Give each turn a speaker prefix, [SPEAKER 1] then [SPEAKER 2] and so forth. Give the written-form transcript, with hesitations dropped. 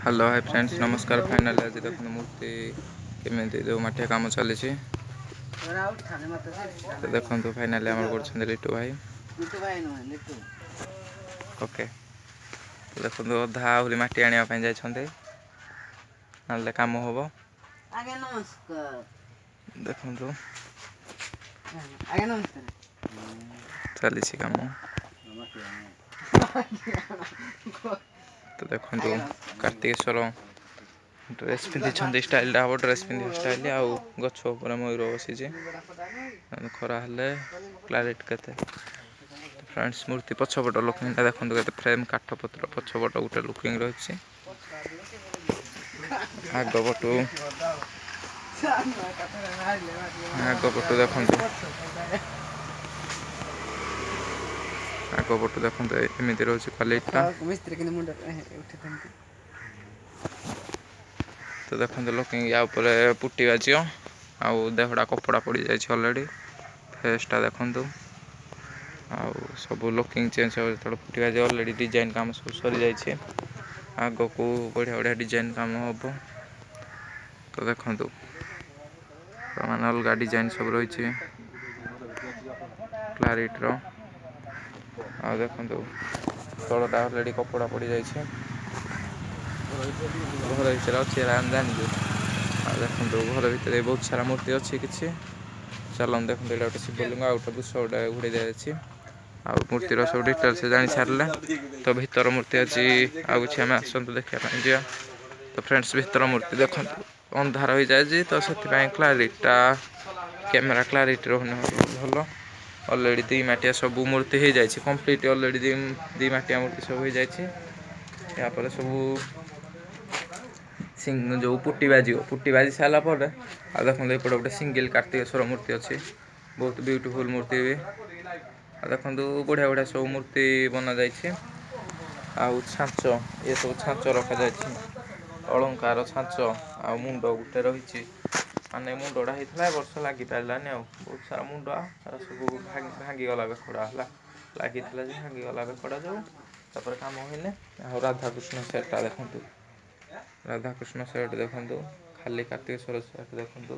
[SPEAKER 1] Hello hi friends नमस्कार। Finally आज देखो मूर्ति केमी जो मटिया काम चली तो देखो फाइनली आम कर लिटू भाई ओके तो देखो अधा आहरी मटी आने जाते कम हम
[SPEAKER 2] आज्ञा नमस्कार।
[SPEAKER 1] देखो
[SPEAKER 2] आज्ञा नमस्कार।
[SPEAKER 1] चली कम तो देखो कार्तिकेश्वर ड्रेस पिंधि स्टाइल हम ड्रेस पिंधि स्टाइल आउ गछ मयूर बसी खरा हेले क्लारिट के फ्रेंड्स मूर्ति पछपट लुकिंग देखो के फ्रेम काठ पत्र पछपट गोटे लुकिंग रही आगपटू देखो आगपटू देखो एमती रोचे क्वालिटा तो देखो लुकिंग या पुटी बाजी आउ देहड़ा कपड़ा पड़ जाए अलरेडी फेसटा देखु सब लुकिंग चेंज हो पुटी बाजी अलरेडी डिजाइन काम सब सरी जाए आग को बढ़िया बढ़िया डिजाइन काम हम तो देखु मान अलग डिजाइन सब रही क्लारिटर आ देखु तलटा अलरेडी कपड़ा पड़ जाए घर भर अच्छे जानी देखो घर भितर बहुत सारा मूर्ति अच्छी किसी चलन देखो ये गोटे शिवलिंग आ गए बुष गोटे घोड़े दिखाई आ मूर्तिर सब डिटेल्स जानी सारे तो भीतर मूर्ति अच्छी आउ कि आम आसतु देखा जा तो फ्रेंड्स भीतर मूर्ति देखो अंधार हो जाए तो से क्लारिटा कैमेरा क्लारिटी रोने भल अलरेडी दी मटिया सब मूर्ति हो जाए कम्प्लीट अलरेडी दी मटिया मूर्ति सब हो जाए यापर सब जो पुटी बाजी सारापर आ देखो ये गोटे सिंगल कार्तिकेश्वर मूर्ति अच्छी बहुत ब्यूटीफुल मूर्ति भी आ देखो बढ़िया बढ़िया सब मूर्ति बना जाए आउ छांच ये सब छांच रखा जाए अलंकार छांच आ मुंड गोटे रही माने मुंडा होता है वर्ष लगी पारानी बहुत सारा मुंड सब भांगीगला बेखड़ा है लगी भांगीगला बेखड़ा जो तापर कम होने राधाकृष्ण सेटा देखु राधाकृष्ण सेट देखु खाली कार्तिकेश्वर सेट देखु